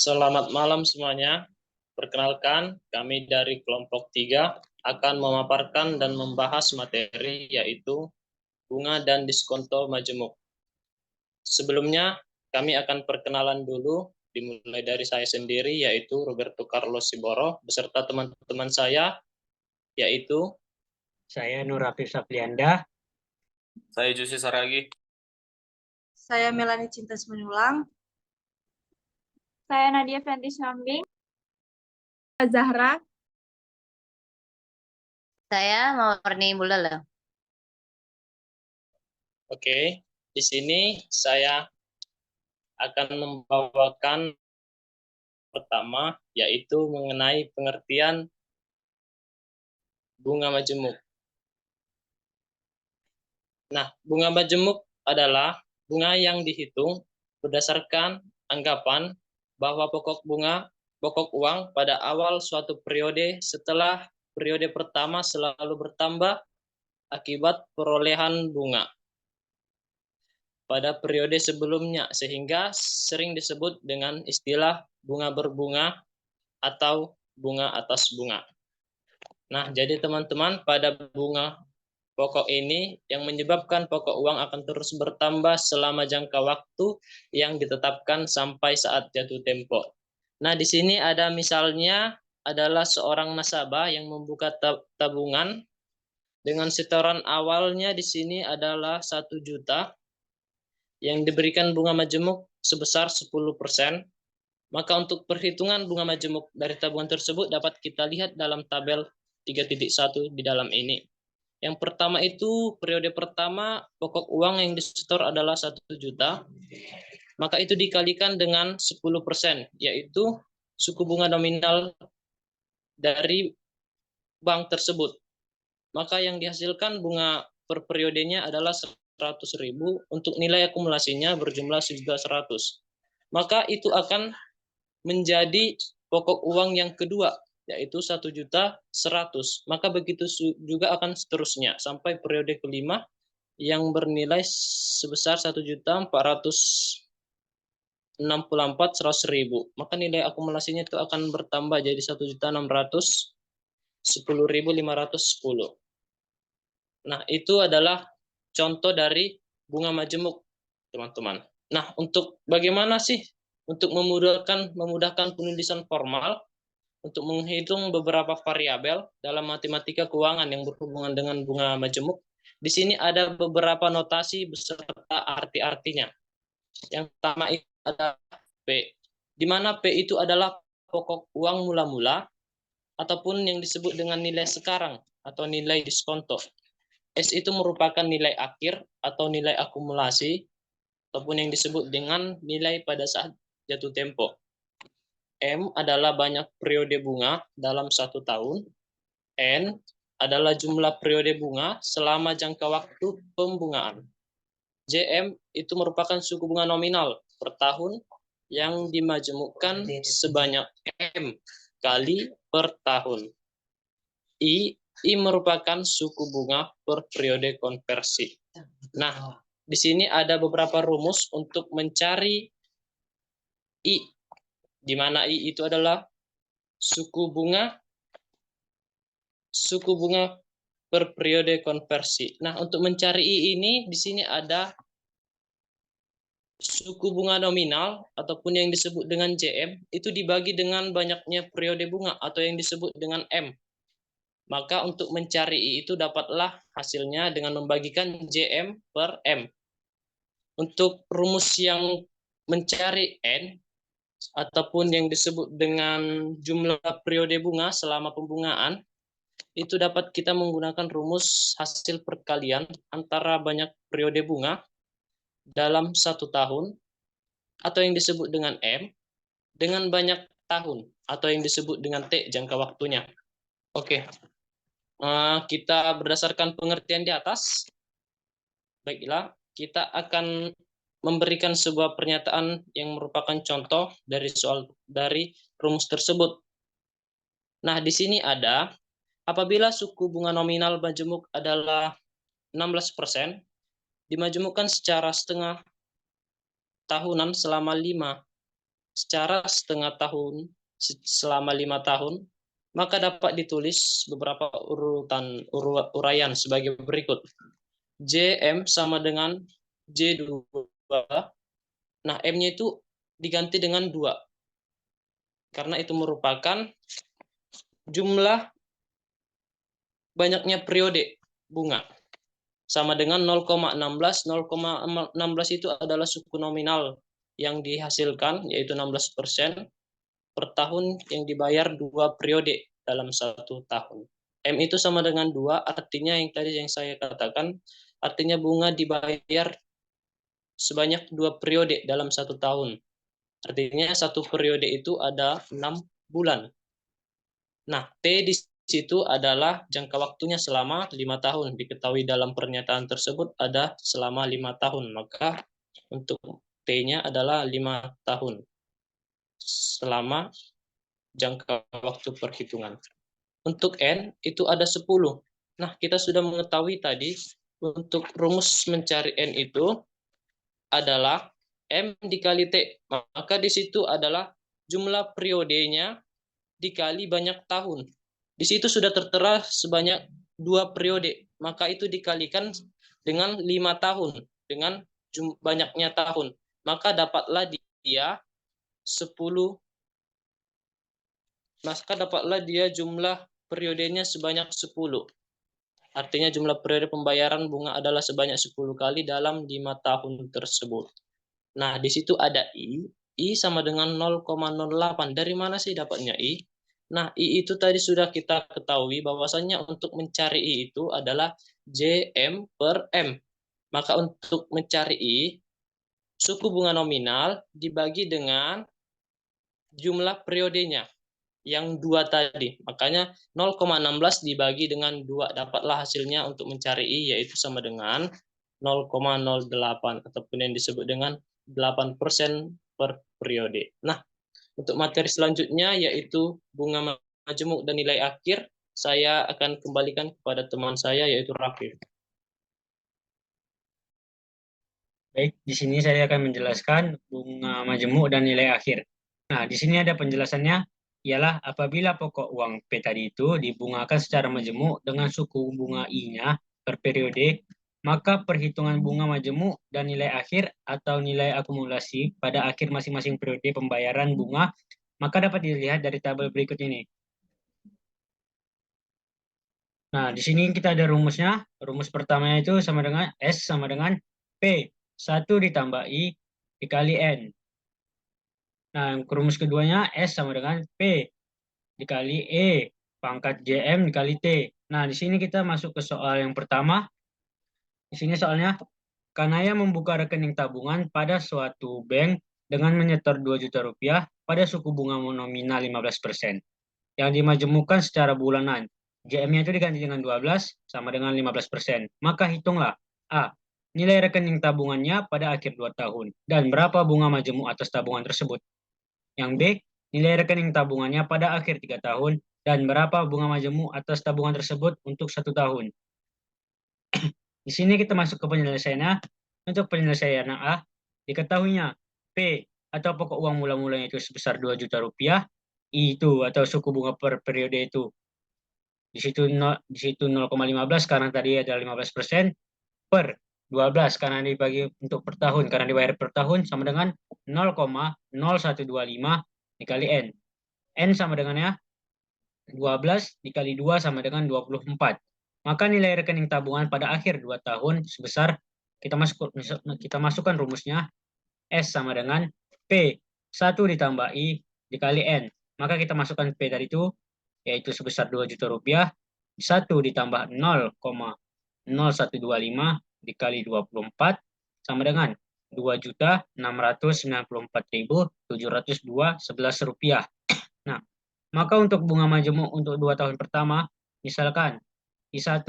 Selamat malam semuanya. Perkenalkan, kami dari kelompok 3 akan memaparkan dan membahas materi yaitu bunga dan diskonto majemuk. Sebelumnya, kami akan perkenalan dulu, dimulai dari saya sendiri yaitu Roberto Carlos Siboro beserta teman-teman saya yaitu Saya Nur Rafif Saplianda. Saya Jusi Saragi. Saya Melani Cinta Semenulang. Saya Nadia Fentis Nambing. Zahra. Saya Mawarni Bulala. Oke, di sini saya akan membawakan pertama yaitu mengenai pengertian bunga majemuk. Nah, bunga majemuk adalah bunga yang dihitung berdasarkan anggapan bahwa pokok uang pada awal suatu periode setelah periode pertama selalu bertambah akibat perolehan bunga pada periode sebelumnya, sehingga sering disebut dengan istilah bunga berbunga atau bunga atas bunga. Nah, jadi teman-teman, pada bunga pokok ini yang menyebabkan pokok uang akan terus bertambah selama jangka waktu yang ditetapkan sampai saat jatuh tempo. Nah, di sini ada misalnya adalah seorang nasabah yang membuka tabungan dengan setoran awalnya di sini adalah 1 juta yang diberikan bunga majemuk sebesar 10%. Maka untuk perhitungan bunga majemuk dari tabungan tersebut dapat kita lihat dalam tabel 3.1 di dalam ini. Yang pertama itu periode pertama pokok uang yang disetor adalah 1 juta. Maka itu dikalikan dengan 10%, yaitu suku bunga nominal dari bank tersebut. Maka yang dihasilkan bunga per periodenya adalah 100.000 untuk nilai akumulasinya berjumlah 1.100.000. Maka itu akan menjadi pokok uang yang kedua, yaitu 1.100.000. Maka begitu juga akan seterusnya sampai periode kelima yang bernilai sebesar 1.464.100.000. Maka nilai akumulasinya itu akan bertambah jadi 1.610.510. Nah, itu adalah contoh dari bunga majemuk, teman-teman. Nah, untuk bagaimana sih untuk memudahkan penulisan formal untuk menghitung beberapa variabel dalam matematika keuangan yang berhubungan dengan bunga majemuk. Di sini ada beberapa notasi beserta arti-artinya. Yang pertama itu adalah P, di mana P itu adalah pokok uang mula-mula ataupun yang disebut dengan nilai sekarang atau nilai diskonto. S itu merupakan nilai akhir atau nilai akumulasi ataupun yang disebut dengan nilai pada saat jatuh tempo. M adalah banyak periode bunga dalam 1 tahun. N adalah jumlah periode bunga selama jangka waktu pembungaan. JM itu merupakan suku bunga nominal per tahun yang dimajemukkan sebanyak M kali per tahun. I merupakan suku bunga per periode konversi. Nah, di sini ada beberapa rumus untuk mencari I, di mana I itu adalah suku bunga per periode konversi. Nah, untuk mencari I ini di sini ada suku bunga nominal ataupun yang disebut dengan JM itu dibagi dengan banyaknya periode bunga atau yang disebut dengan M. Maka untuk mencari I itu dapatlah hasilnya dengan membagikan JM per M. Untuk rumus yang mencari N ataupun yang disebut dengan jumlah periode bunga selama pembungaan, itu dapat kita menggunakan rumus hasil perkalian antara banyak periode bunga dalam 1 tahun atau yang disebut dengan M dengan banyak tahun atau yang disebut dengan T jangka waktunya. Oke. Kita berdasarkan pengertian di atas, baiklah, kita akan memberikan sebuah pernyataan yang merupakan contoh dari rumus tersebut. Nah, di sini ada, apabila suku bunga nominal majemuk adalah 16%, dimajemukkan secara setengah tahunan selama 5 secara setengah tahun selama 5 tahun, maka dapat ditulis beberapa uraian sebagai berikut. JM sama dengan J2. Nah, M-nya itu diganti dengan 2. Karena itu merupakan jumlah banyaknya periode bunga. Sama dengan 0,16. 0,16 itu adalah suku nominal yang dihasilkan, yaitu 16% per tahun yang dibayar 2 periode dalam 1 tahun. M itu sama dengan 2, artinya yang tadi yang saya katakan, artinya bunga dibayar sebanyak 2 periode dalam 1 tahun. Artinya 1 periode itu ada 6 bulan. Nah, T di situ adalah jangka waktunya selama 5 tahun. Diketahui dalam pernyataan tersebut ada selama 5 tahun. Maka untuk T-nya adalah 5 tahun. Selama jangka waktu perhitungan. Untuk N itu ada 10. Nah, kita sudah mengetahui tadi untuk rumus mencari N itu adalah M dikali T. Maka di situ adalah jumlah periodenya dikali banyak tahun. Di situ sudah tertera sebanyak 2 periode. Maka itu dikalikan dengan 5 tahun. Dengan banyaknya tahun. Maka dapatlah dia 10. Maka dapatlah dia jumlah periodenya sebanyak 10. Artinya jumlah periode pembayaran bunga adalah sebanyak 10 kali dalam 5 tahun tersebut. Nah, di situ ada I. I sama dengan 0,08. Dari mana sih dapatnya I? Nah, I itu tadi sudah kita ketahui bahwasannya untuk mencari I itu adalah JM per M. Maka untuk mencari I, suku bunga nominal dibagi dengan jumlah periodenya yang 2 tadi. Makanya 0,16 dibagi dengan 2. Dapatlah hasilnya untuk mencari I, yaitu sama dengan 0,08 ataupun yang disebut dengan 8% per periode. Nah, untuk materi selanjutnya yaitu bunga majemuk dan nilai akhir, saya akan kembalikan kepada teman saya yaitu Rafif. Baik, di sini saya akan menjelaskan bunga majemuk dan nilai akhir. Nah, di sini ada penjelasannya, ialah apabila pokok uang P tadi itu dibungakan secara majemuk dengan suku bunga I-nya per periode, maka perhitungan bunga majemuk dan nilai akhir atau nilai akumulasi pada akhir masing-masing periode pembayaran bunga, maka dapat dilihat dari tabel berikut ini. Nah, di sini kita ada rumusnya. Rumus pertamanya itu sama dengan S sama dengan P. 1 ditambah I dikali N. Nah, rumus keduanya S sama dengan P dikali E pangkat JM dikali T. Nah, di sini kita masuk ke soal yang pertama. Di sini soalnya, Kanaya membuka rekening tabungan pada suatu bank dengan menyetor 2 juta rupiah pada suku bunga nominal 15%, yang dimajemukkan secara bulanan. JM-nya itu diganti dengan 12 sama dengan 15%. Maka hitunglah A. Nilai rekening tabungannya pada akhir 2 tahun dan berapa bunga majemuk atas tabungan tersebut. Yang B. Nilai rekening tabungannya pada akhir 3 tahun dan berapa bunga majemuk atas tabungan tersebut untuk 1 tahun. Di sini kita masuk ke penyelesaiannya. Untuk penyelesaian A, diketahuinya P atau pokok uang mula-mulanya itu sebesar 2 juta rupiah, I itu atau suku bunga per periode itu di situ 0,15 karena tadi ada 15% per 12 karena dibagi untuk per tahun karena dibayar per tahun sama dengan 0,0125 dikali N. N sama dengannya 12 dikali 2 sama dengan 24. Maka nilai rekening tabungan pada akhir 2 tahun sebesar, kita masukkan rumusnya, S sama dengan P, 1 ditambah I dikali N. Maka kita masukkan P tadi itu, yaitu sebesar 2 juta rupiah, 1 ditambah 0,0125 dikali 24, sama dengan 2.694.702.11 rupiah. Nah, maka untuk bunga majemuk untuk 2 tahun pertama, misalkan I1.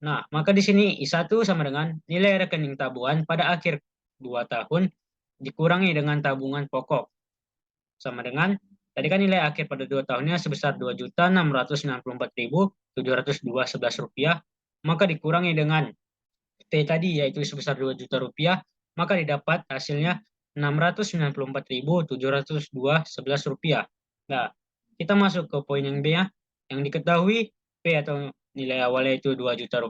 Nah, maka di sini I1 sama dengan nilai rekening tabungan pada akhir 2 tahun dikurangi dengan tabungan pokok. Sama dengan, tadi kan nilai akhir pada 2 tahunnya sebesar 2.694.702.11 rupiah, maka dikurangi dengan T tadi yaitu sebesar 2 juta rupiah, maka didapat hasilnya Rp694.702,11. Nah, kita masuk ke poin yang B ya. Yang diketahui P atau nilai awalnya itu Rp2 juta,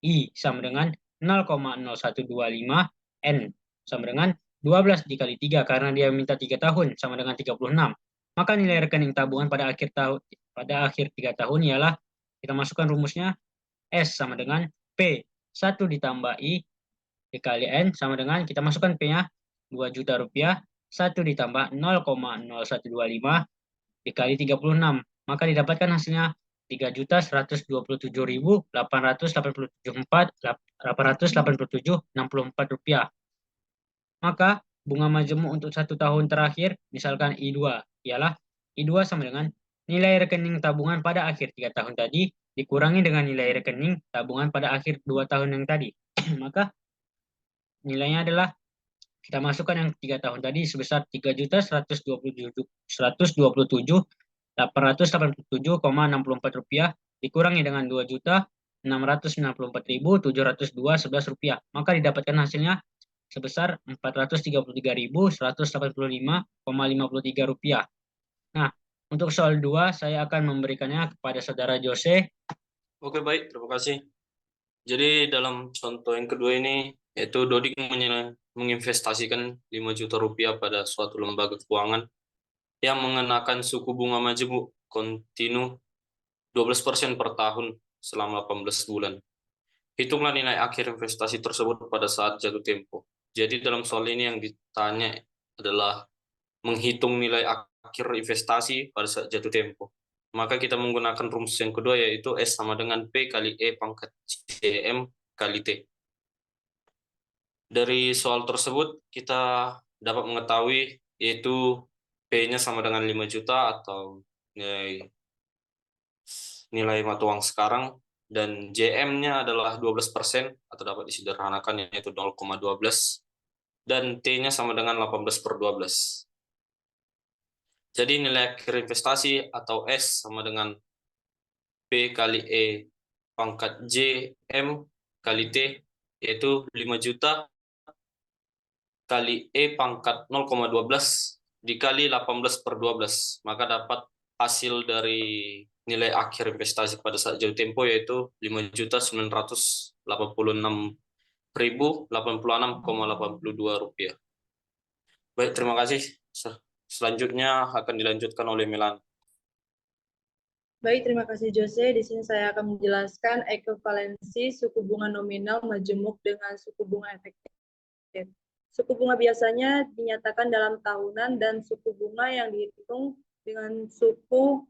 I sama dengan 0,0125, N sama dengan 12 dikali 3 karena dia minta 3 tahun sama dengan 36. Maka nilai rekening tabungan pada akhir 3 tahun ialah kita masukkan rumusnya S sama dengan P 1 ditambah I dikali N sama dengan kita masukkan P-nya Rp2 juta, 1 ditambah 0,0125 dikali 36. Maka didapatkan hasilnya Rp3.127.887,64 Maka bunga majemuk untuk 1 tahun terakhir, misalkan I2, ialah I2 sama dengan nilai rekening tabungan pada akhir 3 tahun tadi dikurangi dengan nilai rekening tabungan pada akhir 2 tahun yang tadi. Maka nilainya adalah kita masukkan yang 3 tahun tadi sebesar Rp3.127.887,64 dikurangi dengan Rp2.694.702,11. Maka didapatkan hasilnya sebesar Rp433.185,53. Nah, untuk soal 2 saya akan memberikannya kepada saudara Jose. Oke, baik. Terima kasih. Jadi dalam contoh yang kedua ini, yaitu Dodik menginvestasikan Rp5 juta pada suatu lembaga keuangan yang mengenakan suku bunga majemuk kontinu 12% per tahun selama 18 bulan. Hitunglah nilai akhir investasi tersebut pada saat jatuh tempo. Jadi dalam soal ini yang ditanya adalah menghitung nilai akhir investasi pada saat jatuh tempo. Maka kita menggunakan rumus yang kedua, yaitu S sama dengan P kali E pangkat CM kali T. Dari soal tersebut kita dapat mengetahui yaitu P-nya sama dengan 5 juta atau nilai mata uang sekarang, dan JM-nya adalah 12% atau dapat disederhanakan yaitu 0,12, dan T-nya sama dengan 18/12. Jadi nilai akhir investasi atau S sama dengan P kali E pangkat JM kali T, yaitu 5 juta kali E pangkat 0,12 dikali 18/12. Maka dapat hasil dari nilai akhir investasi pada saat jatuh tempo yaitu Rp5.986.086,82. Baik, terima kasih. Selanjutnya akan dilanjutkan oleh Melani. Baik, terima kasih Jose. Di sini saya akan menjelaskan ekuivalensi suku bunga nominal majemuk dengan suku bunga efektif. Suku bunga biasanya dinyatakan dalam tahunan dan suku bunga yang dihitung dengan suku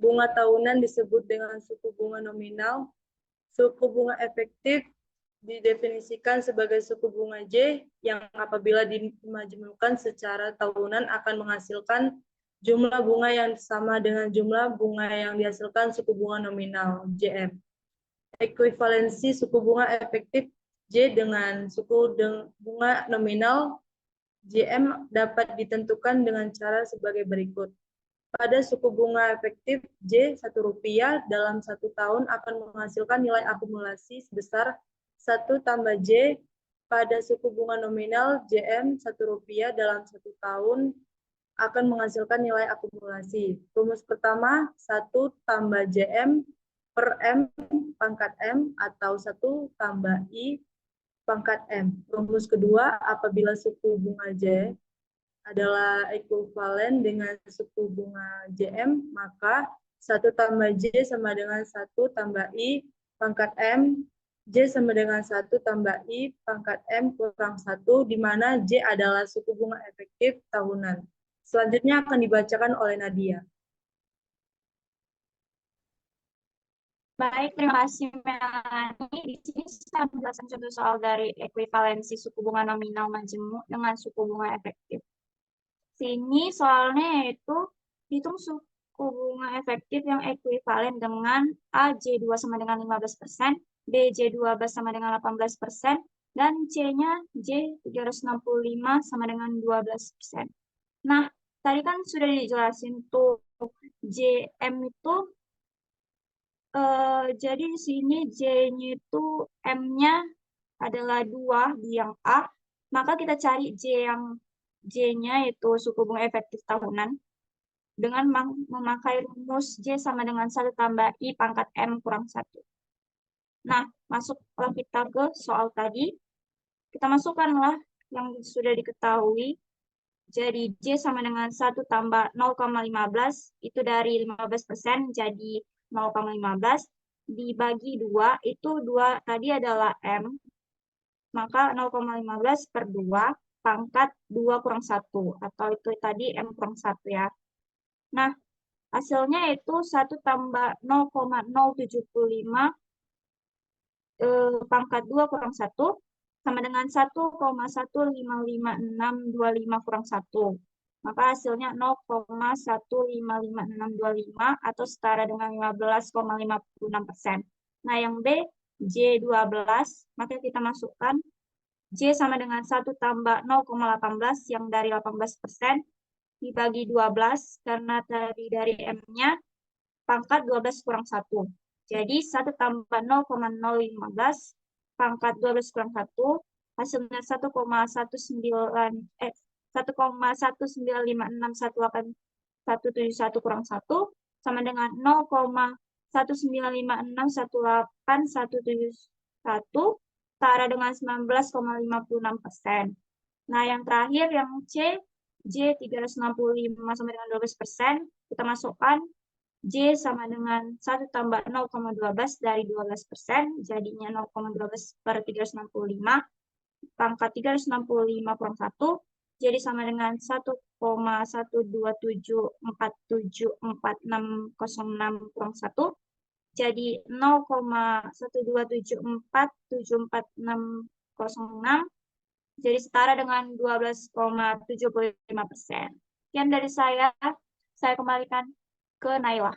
bunga tahunan disebut dengan suku bunga nominal. Suku bunga efektif didefinisikan sebagai suku bunga J yang apabila dimajemukkan secara tahunan akan menghasilkan jumlah bunga yang sama dengan jumlah bunga yang dihasilkan suku bunga nominal JM. Ekuivalensi suku bunga efektif J dengan suku bunga nominal JM dapat ditentukan dengan cara sebagai berikut. Pada suku bunga efektif J Rp1 dalam 1 tahun akan menghasilkan nilai akumulasi sebesar 1 tambah J. Pada suku bunga nominal JM Rp1 dalam 1 tahun akan menghasilkan nilai akumulasi. Rumus pertama 1 tambah JM per M pangkat M atau 1 tambah I pangkat M. Rumus kedua, apabila suku bunga J adalah ekuivalen dengan suku bunga JM, maka 1 tambah J sama dengan 1 tambah I pangkat M, J sama dengan 1 tambah I pangkat M kurang 1, di mana J adalah suku bunga efektif tahunan. Selanjutnya akan dibacakan oleh Nadia. Baik, terima kasih Melani. Di sini saya menjelaskan contoh soal dari ekuivalensi suku bunga nominal majemuk dengan suku bunga efektif. Sini soalnya yaitu hitung suku bunga efektif yang ekuivalen dengan A J2 sama dengan 15%, B J12 sama dengan 18%, dan C-nya J365 sama dengan 12%. Nah, tadi kan sudah dijelasin tuh JM itu jadi di sini J-nya itu M-nya adalah 2 di yang A, maka kita cari J yang J-nya itu suku bunga efektif tahunan dengan memakai rumus J sama dengan 1 tambah I pangkat M kurang 1. Nah, masuklah kita ke soal tadi. Kita masukkanlah yang sudah diketahui. Jadi J sama dengan 1 tambah 0,15, itu dari 15% jadi 0,15. Dibagi 2, itu 2 tadi adalah M. Maka 0,15 per 2 pangkat 2 kurang 1. Atau itu tadi M kurang 1 ya. Nah, hasilnya itu 1 tambah 0,075 pangkat 2 kurang 1 sama dengan 1,1555625 kurang 1. Maka hasilnya 0,1555625 atau setara dengan 15,56%. Nah, yang B, J12, maka kita masukkan J sama dengan 1 tambah 0,18 yang dari 18% dibagi 12 karena tadi dari M-nya pangkat 12 kurang 1. Jadi 1 tambah 0,015 pangkat 12 kurang 1 hasilnya 1,1956181 kurang 1 sama dengan 0,195618171 setara dengan 19,56%. Nah, yang terakhir yang C, J 365 sama dengan 12%, kita masukkan J sama dengan 1 tambah 0,12 dari 12%, jadinya 0,12 per 365, pangkat 365 kurang 1, jadi sama dengan 1,127474606 kurang 1, jadi 0,127474606, jadi setara dengan 12,75%. Sekian dari saya kembalikan ke Naila.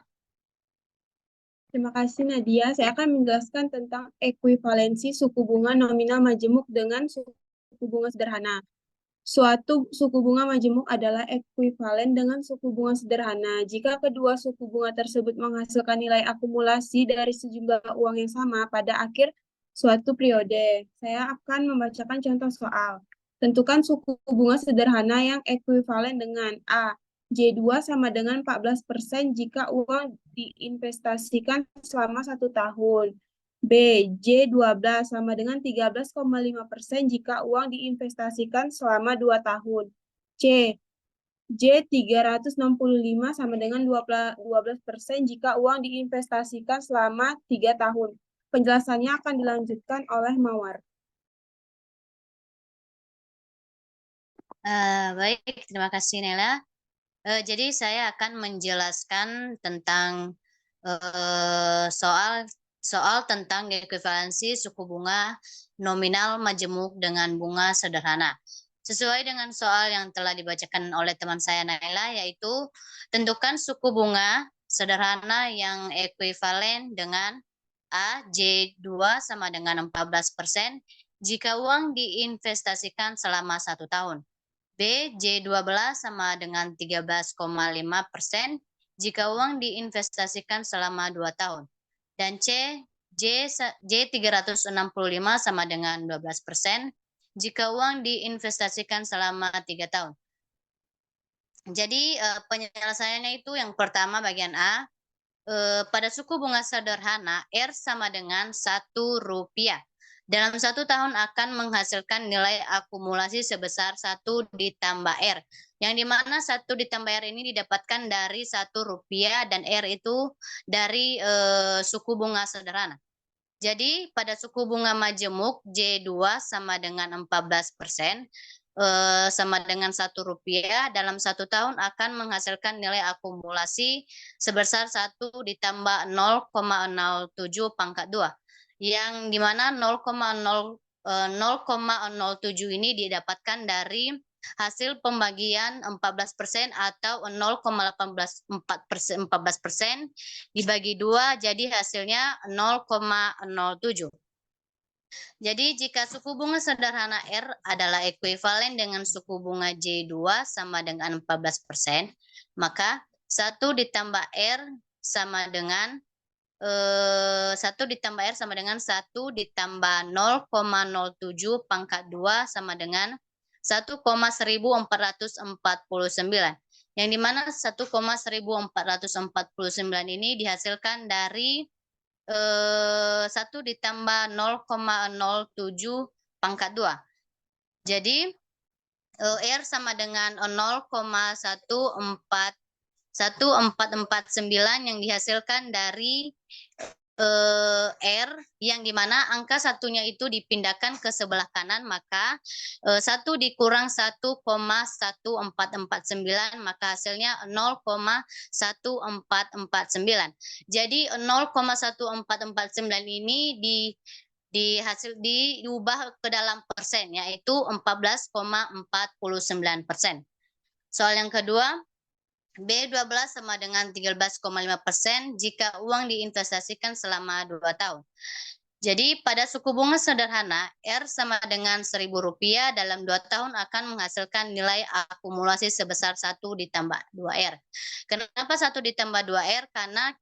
Terima kasih Nadia. Saya akan menjelaskan tentang ekuivalensi suku bunga nominal majemuk dengan suku bunga sederhana. Suatu suku bunga majemuk adalah ekuivalen dengan suku bunga sederhana jika kedua suku bunga tersebut menghasilkan nilai akumulasi dari sejumlah uang yang sama pada akhir suatu periode. Saya akan membacakan contoh soal. Tentukan suku bunga sederhana yang ekuivalen dengan A. J2 sama dengan 14% jika uang diinvestasikan selama 1 tahun. B. J12 sama dengan 13,5% jika uang diinvestasikan selama 2 tahun. C. J365 sama dengan 12% jika uang diinvestasikan selama 3 tahun. Penjelasannya akan dilanjutkan oleh Mawar. Baik, terima kasih Nela. Jadi saya akan menjelaskan tentang soal tentang ekuivalensi suku bunga nominal majemuk dengan bunga sederhana. Sesuai dengan soal yang telah dibacakan oleh teman saya Naila, yaitu tentukan suku bunga sederhana yang ekuivalen dengan A. J2 sama dengan 14% jika uang diinvestasikan selama 1 tahun. B. J12 sama dengan 13,5% jika uang diinvestasikan selama 2 tahun. Dan C. J365 sama dengan 12% jika uang diinvestasikan selama 3 tahun. Jadi penyelesaiannya itu yang pertama bagian A. Pada suku bunga sederhana, R sama dengan Rp1. Dalam 1 tahun akan menghasilkan nilai akumulasi sebesar 1 ditambah R. Yang dimana 1 ditambah R ini didapatkan dari Rp1 dan R itu dari suku bunga sederhana. Jadi pada suku bunga majemuk J2 sama dengan 14%, sama dengan Rp1 dalam 1 tahun akan menghasilkan nilai akumulasi sebesar 1 ditambah 0,07 pangkat 2. Yang dimana 0,07 ini didapatkan dari hasil pembagian 14% atau 0,14% dibagi 2 jadi hasilnya 0,07. Jadi jika suku bunga sederhana R adalah ekuivalen dengan suku bunga J2 sama dengan 14%, maka 1 ditambah R sama dengan 1 ditambah R sama dengan 1 ditambah 0,07 pangkat 2 sama dengan 1,1449. Yang dimana 1,1449 ini dihasilkan dari 1 ditambah 0,07 pangkat 2. Jadi R sama dengan 0,1449 yang dihasilkan dari R, yang dimana angka satunya itu dipindahkan ke sebelah kanan, maka 1 dikurang 1,1449, maka hasilnya 0,1449. Jadi 0,1449 ini diubah ke dalam persen, yaitu 14,49%. Soal yang kedua, B12 sama dengan 13,5% jika uang diinvestasikan selama 2 tahun. Jadi pada suku bunga sederhana, R sama dengan Rp1.000 dalam 2 tahun akan menghasilkan nilai akumulasi sebesar 1 ditambah 2R. Kenapa 1 ditambah 2R? Karena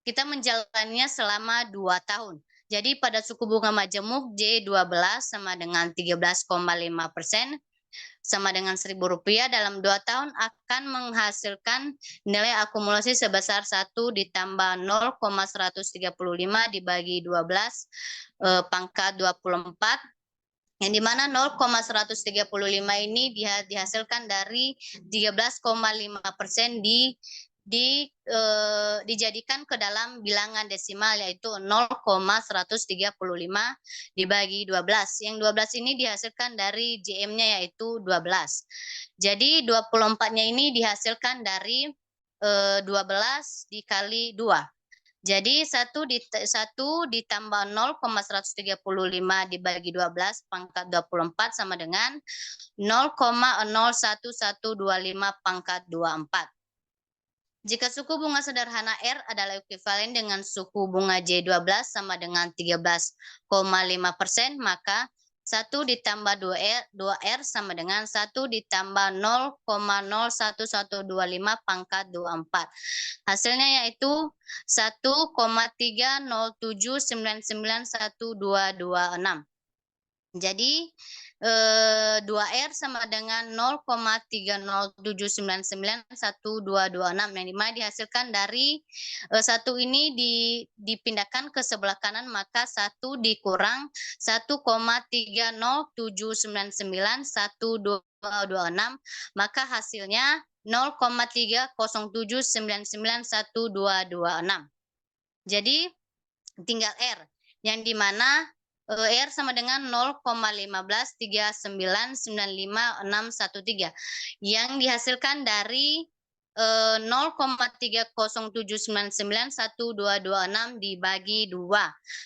kita menjalannya selama 2 tahun. Jadi pada suku bunga majemuk J12 sama dengan 13,5%, sama dengan Rp1.000 dalam 2 tahun akan menghasilkan nilai akumulasi sebesar 1 ditambah 0,135 dibagi 12 pangkat 24, yang dimana 0,135 ini dihasilkan dari 13,5% dijadikan ke dalam bilangan desimal, yaitu 0,135 dibagi 12. Yang 12 ini dihasilkan dari JM-nya, yaitu 12. Jadi 24-nya ini dihasilkan dari 12 dikali 2. Jadi 1 ditambah 0,135 dibagi 12 pangkat 24 sama dengan 0,01125 pangkat 24. Jika suku bunga sederhana R adalah ekuivalen dengan suku bunga J12 sama dengan 13,5%, maka 1 ditambah 2R sama dengan 1 ditambah 0,01125 pangkat 24. Hasilnya yaitu 1,307991226. Jadi 2R sama dengan 0,307991226, yang dimana dihasilkan dari 1 ini dipindahkan ke sebelah kanan, maka 1 dikurang 1,307991226, maka hasilnya 0,307991226. Jadi tinggal R, yang dimana R sama dengan 0,153995613 yang dihasilkan dari 0,307991226 dibagi 2.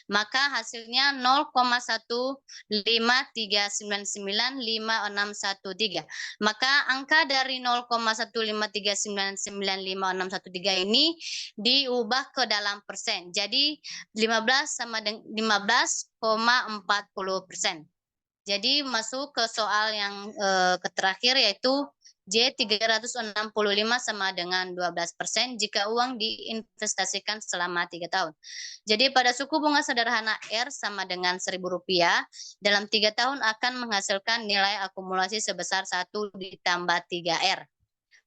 Maka hasilnya 0,153995613. Maka angka dari 0,153995613 ini diubah ke dalam persen. Jadi 15 sama dengan 15,40%. Jadi masuk ke soal yang terakhir, yaitu J365 sama dengan 12% jika uang diinvestasikan selama 3 tahun. Jadi pada suku bunga sederhana R sama dengan Rp1.000 dalam 3 tahun akan menghasilkan nilai akumulasi sebesar 1 ditambah 3R.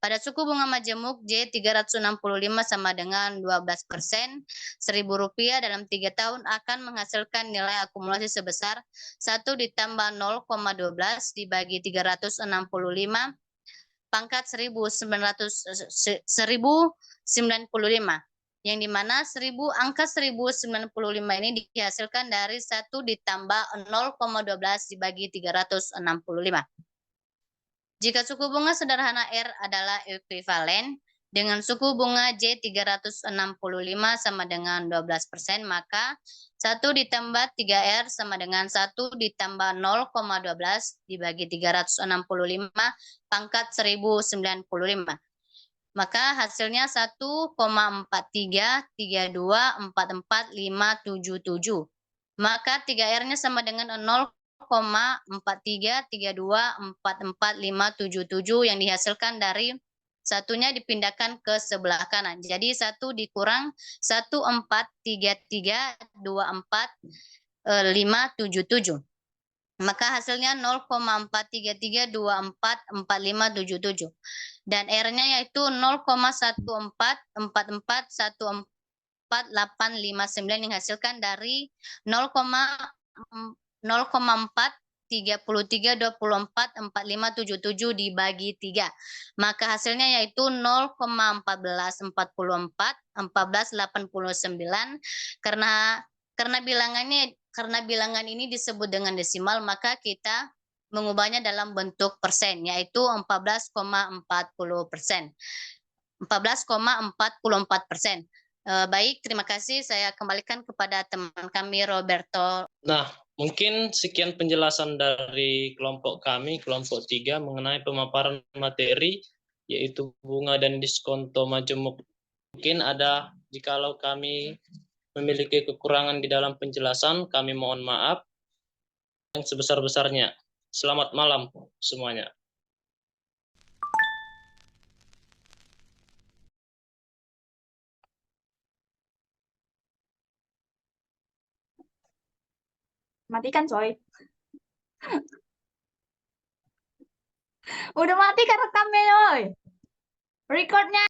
Pada suku bunga majemuk J365 sama dengan 12%, Rp1.000 dalam 3 tahun akan menghasilkan nilai akumulasi sebesar 1 ditambah 0,12 dibagi 365 pangkat 1995, yang dimana angka 1095 ini dihasilkan dari 1 ditambah 0,12 dibagi 365. Jika suku bunga sederhana R adalah ekuivalen dengan suku bunga J365 sama dengan 12%, maka 1 ditambah 3R sama dengan 1 ditambah 0,12 dibagi 365 pangkat 1095. Maka hasilnya 1,43324457. Maka 3R-nya sama dengan 0,43324457 yang dihasilkan dari satunya dipindahkan ke sebelah kanan. Jadi 1 dikurang 1,43324,577. Maka hasilnya 0,433244577. Dan R-nya yaitu 0,1444145859 yang dihasilkan dari 0,433244577 dibagi 3. Maka hasilnya yaitu 0,14441489. Karena bilangan ini disebut dengan desimal, maka kita mengubahnya dalam bentuk persen, yaitu 14,40%. 14,44%. Baik, terima kasih. Saya kembalikan kepada teman kami, Roberto. Nah, mungkin sekian penjelasan dari kelompok kami, kelompok 3, mengenai pemaparan materi, yaitu bunga dan diskonto majemuk. Mungkin ada, jikalau kami memiliki kekurangan di dalam penjelasan, kami mohon maaf yang sebesar-besarnya. Selamat malam semuanya. Matikan, coy. Udah mati kan rekamnya, coy. Recordnya.